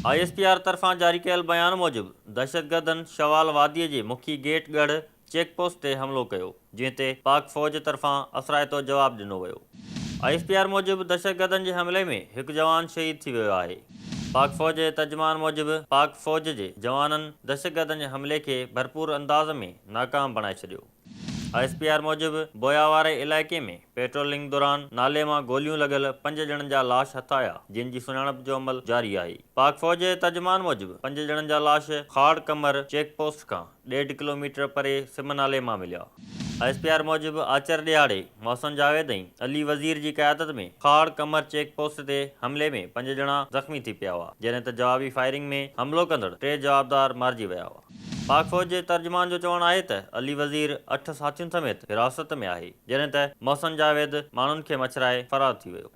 ISPR तरफ़ां जारी कयल बयान मूजिबि दहशतगर्दनि शवाल वादीअ जे मुखी गेटगढ़ चेकपोस्ट ते हमिलो कयो, जंहिं ते पाक फ़ौज तरफ़ां असराइतो जवाबु ॾिनो वियो। ISPR मूजिबि दहशतगर्दनि जे हमले में हिकु जवान शहीद थी वियो आहे। पाक फ़ौज जे तर्जुमान मूजिबि पाक फ़ौज जे जवाननि दहशतगर्दनि जे हमले खे भरपूर अंदाज़ में नाकाम बणाए छॾियो। ISPR मूजिबि बोयावारे इलाइक़े में पेट्रोलिंग दौरान नाले मां गोलियूं लॻल 5 ॼणनि जा लाश हथ आया, जिन जी सुञाणप जो अमल जारी आहे। पाक फ़ौज जे तर्जुमान मूजिबि 5 ॼणनि जा लाश खाड़ कमर चेक पोस्ट खां 1.5 किलोमीटर परे सिम नाले मां मिलिया। ISPR मूजिबि आचर ॾियाड़े मोहसिन जावेद ऐं अली वज़ीर जी क़यादत में खाड़ कमर चेक पोस्ट ते हमले में 5 ॼणा ज़ख़्मी थी पिया हुआ, जॾहिं त जवाबी फायरिंग में हमिलो कंदड़ 3 जवाबदार मारिजी विया हुआ। पाक फ़ौज जे तर्जुमान जो चवणु आहे त अली वज़ीर 8 साथियुनि समेत हिरासत में आहे, जॾहिं त मोहसिन जावेद माण्हुनि खे मछराए फ़रार थी वियो।